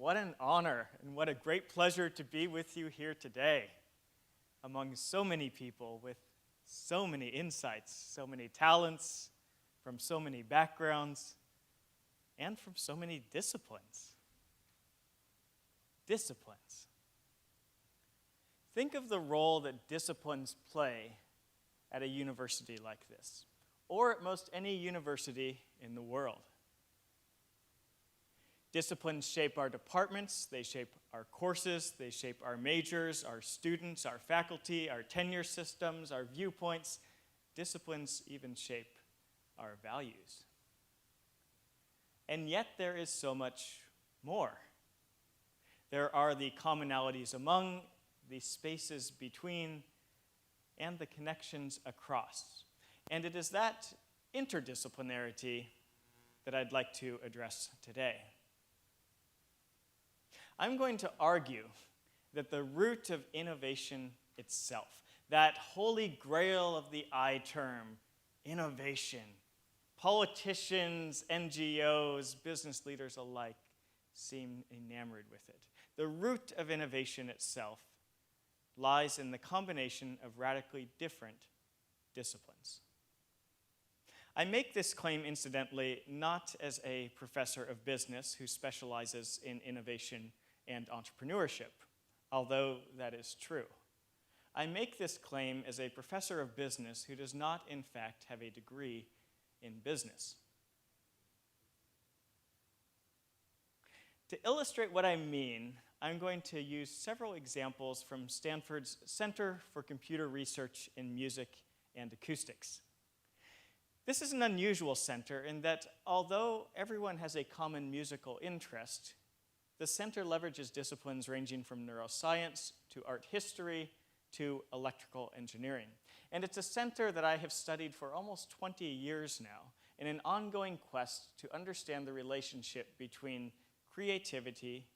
what an honor and what a great pleasure to be with you here today, among so many people with so many insights, so many talents, from so many backgrounds, and from so many disciplines. Disciplines. Think of the role that disciplines play at a university like this, or at most any university in the world. Disciplines shape our departments, they shape our courses, they shape our majors, our students, our faculty, our tenure systems, our viewpoints. Disciplines even shape our values. And yet there is so much more. There are the commonalities among, the spaces between, and the connections across. And it is that interdisciplinarity that I'd like to address today. I'm going to argue that the root of innovation itself, that holy grail of the I term, innovation, politicians, NGOs, business leaders alike seem enamored with it. The root of innovation itself lies in the combination of radically different disciplines. I make this claim, incidentally, not as a professor of business who specializes in innovation and entrepreneurship, although that is true. I make this claim as a professor of business who does not, in fact, have a degree in business. To illustrate what I mean, I'm going to use several examples from Stanford's Center for Computer Research in Music and Acoustics. This is an unusual center in that although everyone has a common musical interest, the center leverages disciplines ranging from neuroscience to art history to electrical engineering. And it's a center that I have studied for almost 20 years now in an ongoing quest to understand the relationship between creativity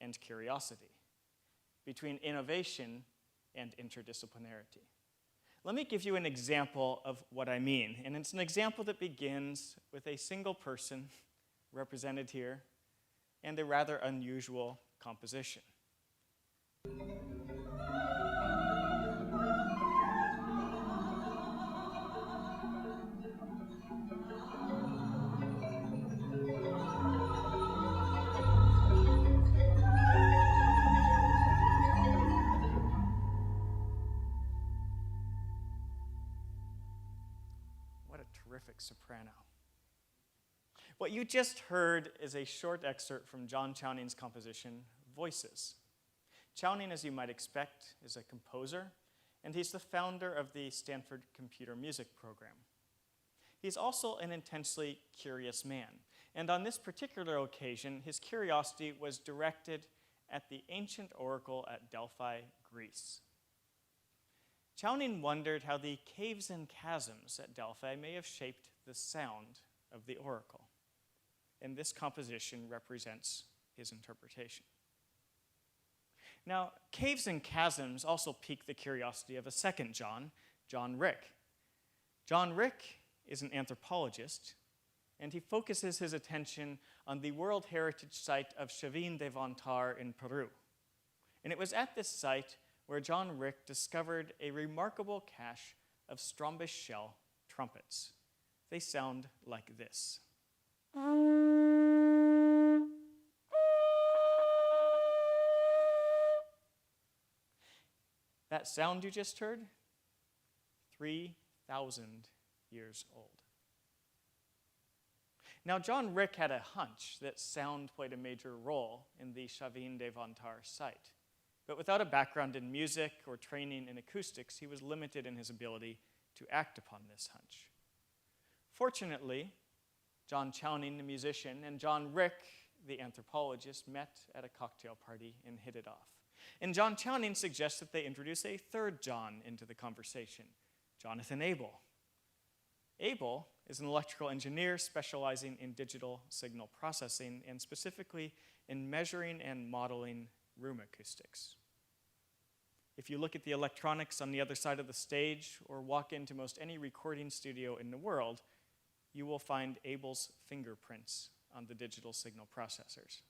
and curiosity, between innovation and interdisciplinarity. Let me give you an example of what I mean, and it's an example that begins with a single person represented here and a rather unusual composition. What a terrific soprano. What you just heard is a short excerpt from John Chowning's composition, Voices. Chowning, as you might expect, is a composer, and he's the founder of the Stanford Computer Music Program. He's also an intensely curious man, and on this particular occasion, his curiosity was directed at the ancient oracle at Delphi, Greece. Chowning wondered how the caves and chasms at Delphi may have shaped the sound of the oracle. And this composition represents his interpretation. Now, caves and chasms also pique the curiosity of a second John, John Rick. John Rick is an anthropologist, and he focuses his attention on the World Heritage Site of Chavin de Vantar in Peru. And it was at this site where John Rick discovered a remarkable cache of strombish shell trumpets. They sound like this. That sound you just heard, 3,000 years old. Now, John Rick had a hunch that sound played a major role in the Chavin de Vantar site. But without a background in music or training in acoustics, he was limited in his ability to act upon this hunch. Fortunately, John Chowning, the musician, and John Rick, the anthropologist, met at a cocktail party and hit it off. And John Chowning suggests that they introduce a third John into the conversation, Jonathan Abel. Abel is an electrical engineer specializing in digital signal processing and specifically in measuring and modeling room acoustics. If you look at the electronics on the other side of the stage or walk into most any recording studio in the world, you will find Abel's fingerprints on the digital signal processors.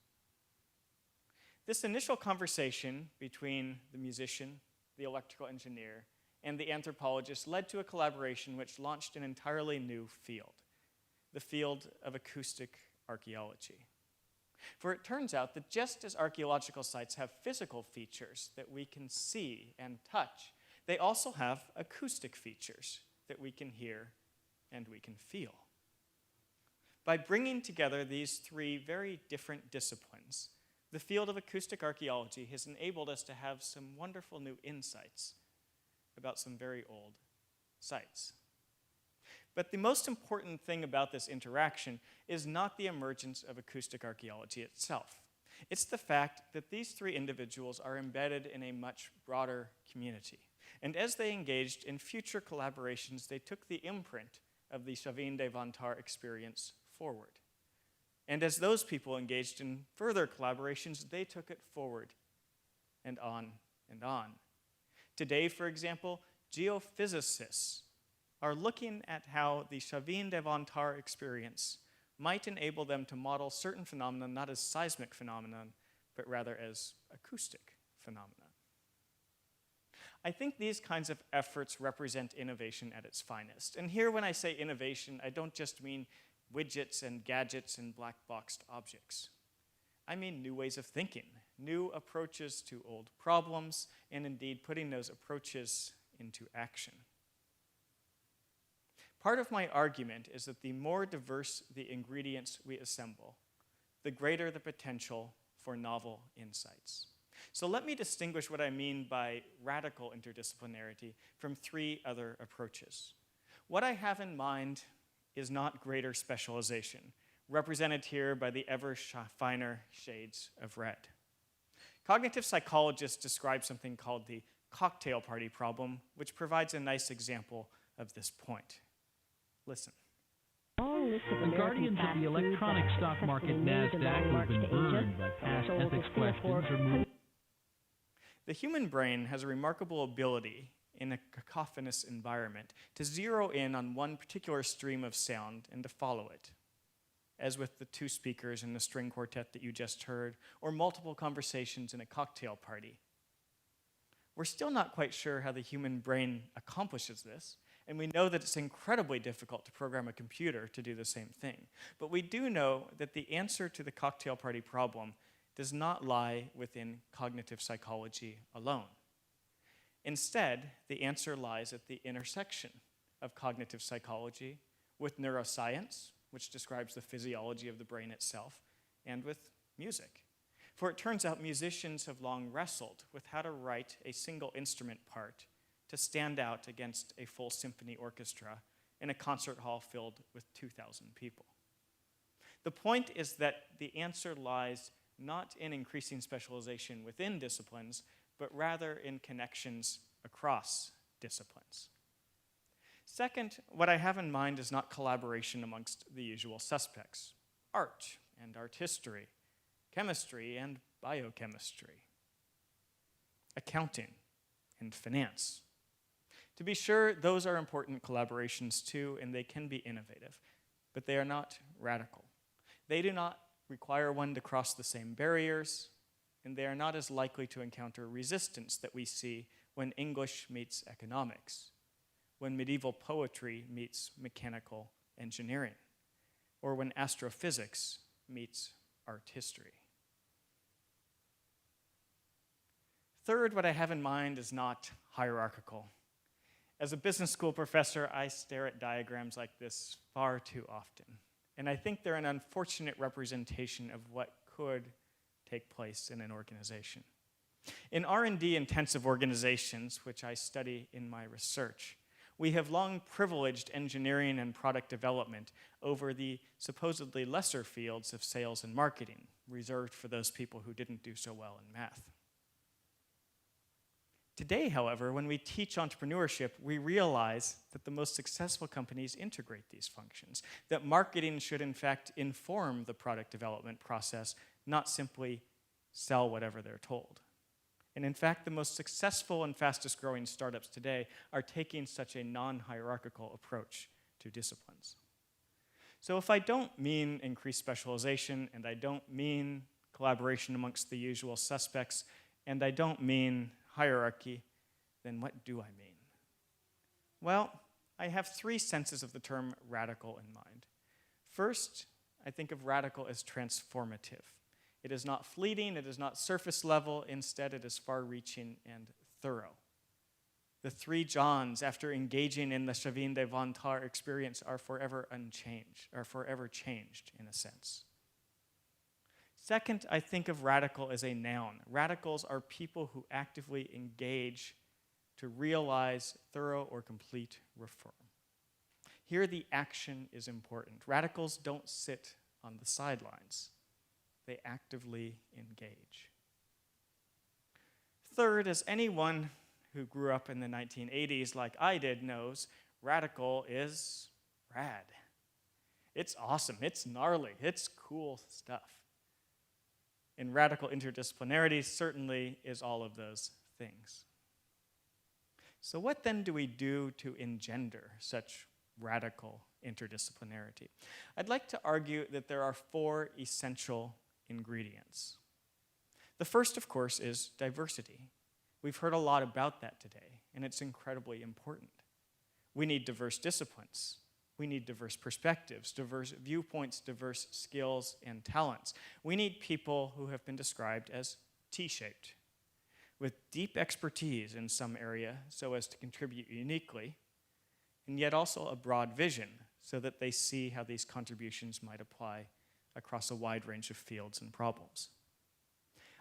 This initial conversation between the musician, the electrical engineer, and the anthropologist led to a collaboration which launched an entirely new field, the field of acoustic archaeology. For it turns out that just as archaeological sites have physical features that we can see and touch, they also have acoustic features that we can hear and we can feel. By bringing together these three very different disciplines, the field of acoustic archaeology has enabled us to have some wonderful new insights about some very old sites. But the most important thing about this interaction is not the emergence of acoustic archaeology itself. It's the fact that these three individuals are embedded in a much broader community. And as they engaged in future collaborations, they took the imprint of the Chavin de Vantar experience forward. And as those people engaged in further collaborations, they took it forward and on and on. Today, for example, geophysicists are looking at how the Chavin de Vantar experience might enable them to model certain phenomena not as seismic phenomena, but rather as acoustic phenomena. I think these kinds of efforts represent innovation at its finest. And here when I say innovation, I don't just mean widgets and gadgets and black-boxed objects. I mean new ways of thinking, new approaches to old problems, and indeed putting those approaches into action. Part of my argument is that the more diverse the ingredients we assemble, the greater the potential for novel insights. So let me distinguish what I mean by radical interdisciplinarity from three other approaches. What I have in mind is not greater specialization, represented here by the ever finer shades of red. Cognitive psychologists describe something called the cocktail party problem, which provides a nice example of this point. Listen. The guardians of the electronic stock market, NASDAQ, who've been burned by past ethics questions are moving. The human brain has a remarkable ability in a cacophonous environment to zero in on one particular stream of sound and to follow it, as with the two speakers in the string quartet that you just heard, or multiple conversations in a cocktail party. We're still not quite sure how the human brain accomplishes this, and we know that it's incredibly difficult to program a computer to do the same thing. But we do know that the answer to the cocktail party problem does not lie within cognitive psychology alone. Instead, the answer lies at the intersection of cognitive psychology with neuroscience, which describes the physiology of the brain itself, and with music. For it turns out musicians have long wrestled with how to write a single instrument part to stand out against a full symphony orchestra in a concert hall filled with 2,000 people. The point is that the answer lies not in increasing specialization within disciplines, but rather in connections across disciplines. Second, what I have in mind is not collaboration amongst the usual suspects: art and art history, chemistry and biochemistry, accounting and finance. To be sure, those are important collaborations too, and they can be innovative, but they are not radical. They do not require one to cross the same barriers, and they are not as likely to encounter resistance that we see when English meets economics, when medieval poetry meets mechanical engineering, or when astrophysics meets art history. Third, what I have in mind is not hierarchical. As a business school professor, I stare at diagrams like this far too often, and I think they're an unfortunate representation of what could take place in an organization. In R&D intensive organizations, which I study in my research, we have long privileged engineering and product development over the supposedly lesser fields of sales and marketing, reserved for those people who didn't do so well in math. Today, however, when we teach entrepreneurship, we realize that the most successful companies integrate these functions, that marketing should in fact inform the product development process, not simply sell whatever they're told. And in fact, the most successful and fastest growing startups today are taking such a non-hierarchical approach to disciplines. So if I don't mean increased specialization and I don't mean collaboration amongst the usual suspects, and I don't mean hierarchy, then what do I mean? Well, I have three senses of the term radical in mind. First, I think of radical as transformative. It is not fleeting, it is not surface level, instead it is far-reaching and thorough. The three Johns, after engaging in the Chavin de Vantar experience, are forever changed, in a sense. Second, I think of radical as a noun. Radicals are people who actively engage to realize thorough or complete reform. Here, the action is important. Radicals don't sit on the sidelines. They actively engage. Third, as anyone who grew up in the 1980s like I did knows, radical is rad. It's awesome, it's gnarly, it's cool stuff. And radical interdisciplinarity certainly is all of those things. So what then do we do to engender such radical interdisciplinarity? I'd like to argue that there are four essential ingredients. The first, of course, is diversity. We've heard a lot about that today, and it's incredibly important. We need diverse disciplines. We need diverse perspectives, diverse viewpoints, diverse skills and talents. We need people who have been described as T-shaped, with deep expertise in some area so as to contribute uniquely, and yet also a broad vision so that they see how these contributions might apply across a wide range of fields and problems.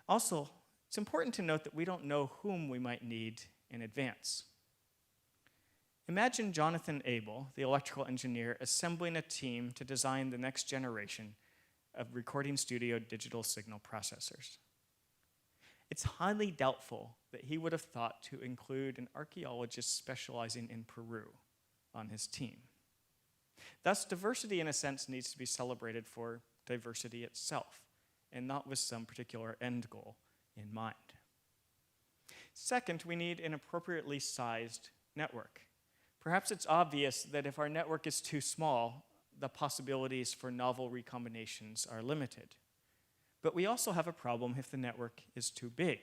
Also, it's important to note that we don't know whom we might need in advance. Imagine Jonathan Abel, the electrical engineer, assembling a team to design the next generation of recording studio digital signal processors. It's highly doubtful that he would have thought to include an archaeologist specializing in Peru on his team. Thus, diversity, in a sense, needs to be celebrated for diversity itself, and not with some particular end goal in mind. Second, we need an appropriately sized network. Perhaps it's obvious that if our network is too small, the possibilities for novel recombinations are limited. But we also have a problem if the network is too big.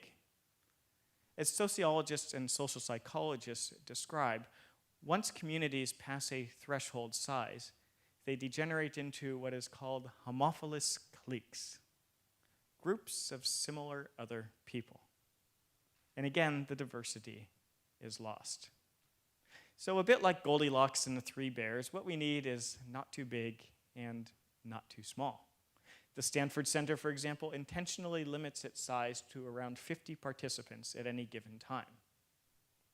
As sociologists and social psychologists describe, once communities pass a threshold size, they degenerate into what is called homophilous cliques, groups of similar other people. And again, the diversity is lost. So a bit like Goldilocks and the Three Bears, what we need is not too big and not too small. The Stanford Center, for example, intentionally limits its size to around 50 participants at any given time.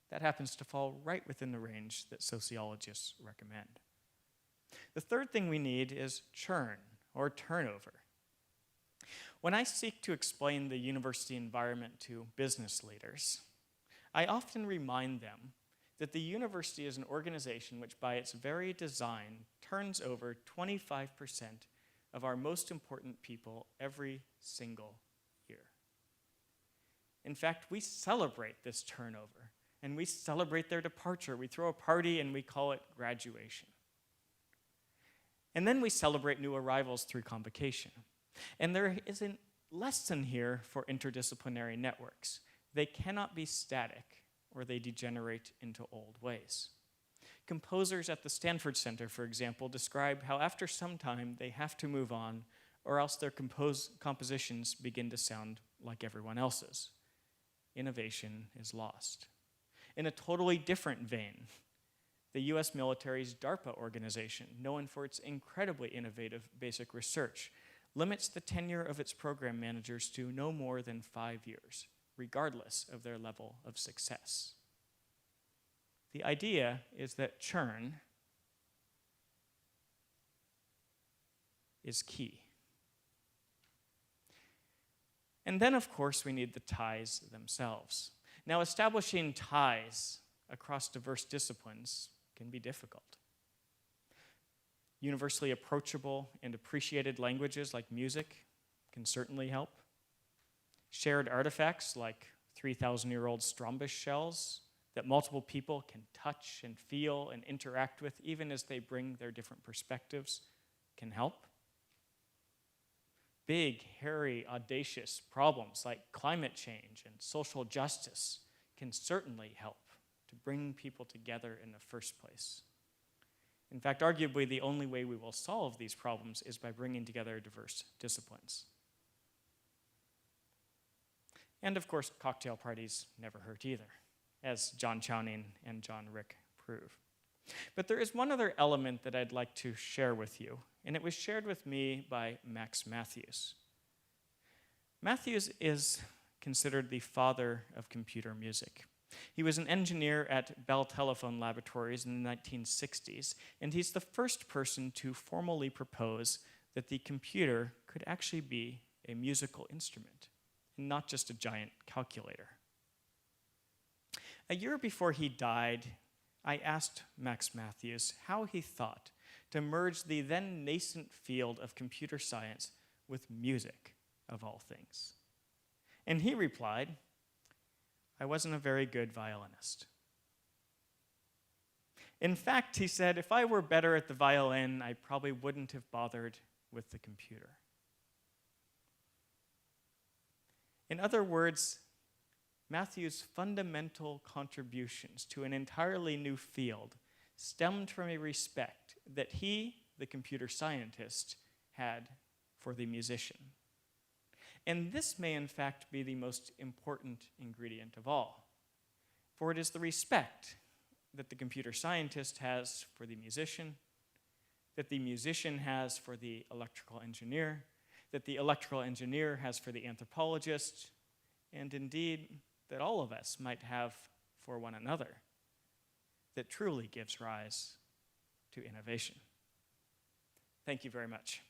That happens to fall right within the range that sociologists recommend. The third thing we need is churn, or turnover. When I seek to explain the university environment to business leaders, I often remind them that the university is an organization which, by its very design, turns over 25% of our most important people every single year. In fact, we celebrate this turnover, and we celebrate their departure. We throw a party, and we call it graduation. And then we celebrate new arrivals through convocation. And there is a lesson here for interdisciplinary networks. They cannot be static, or they degenerate into old ways. Composers at the Stanford Center, for example, describe how after some time they have to move on, or else their compositions begin to sound like everyone else's. Innovation is lost. In a totally different vein, the US military's DARPA organization, known for its incredibly innovative basic research, limits the tenure of its program managers to no more than 5 years, regardless of their level of success. The idea is that churn is key. And then, of course, we need the ties themselves. Now, establishing ties across diverse disciplines can be difficult. Universally approachable and appreciated languages like music can certainly help. Shared artifacts like 3,000-year-old Strombish shells that multiple people can touch and feel and interact with, even as they bring their different perspectives, can help. big, hairy, audacious problems like climate change and social justice can certainly help to bring people together in the first place. In fact, arguably the only way we will solve these problems is by bringing together diverse disciplines. And of course, cocktail parties never hurt either, as John Chowning and John Rick prove. But there is one other element that I'd like to share with you, and it was shared with me by Max Matthews. Matthews is considered the father of computer music. He was an engineer at Bell Telephone Laboratories in the 1960s, and he's the first person to formally propose that the computer could actually be a musical instrument, and not just a giant calculator. A year before he died, I asked Max Matthews how he thought to merge the then nascent field of computer science with music, of all things. And he replied, "I wasn't a very good violinist." In fact, he said, if I were better at the violin, I probably wouldn't have bothered with the computer. In other words, Matthews' fundamental contributions to an entirely new field stemmed from a respect that he, the computer scientist, had for the musician. And this may in fact be the most important ingredient of all, for it is the respect that the computer scientist has for the musician, that the musician has for the electrical engineer, that the electrical engineer has for the anthropologist, and indeed that all of us might have for one another, that truly gives rise to innovation. Thank you very much.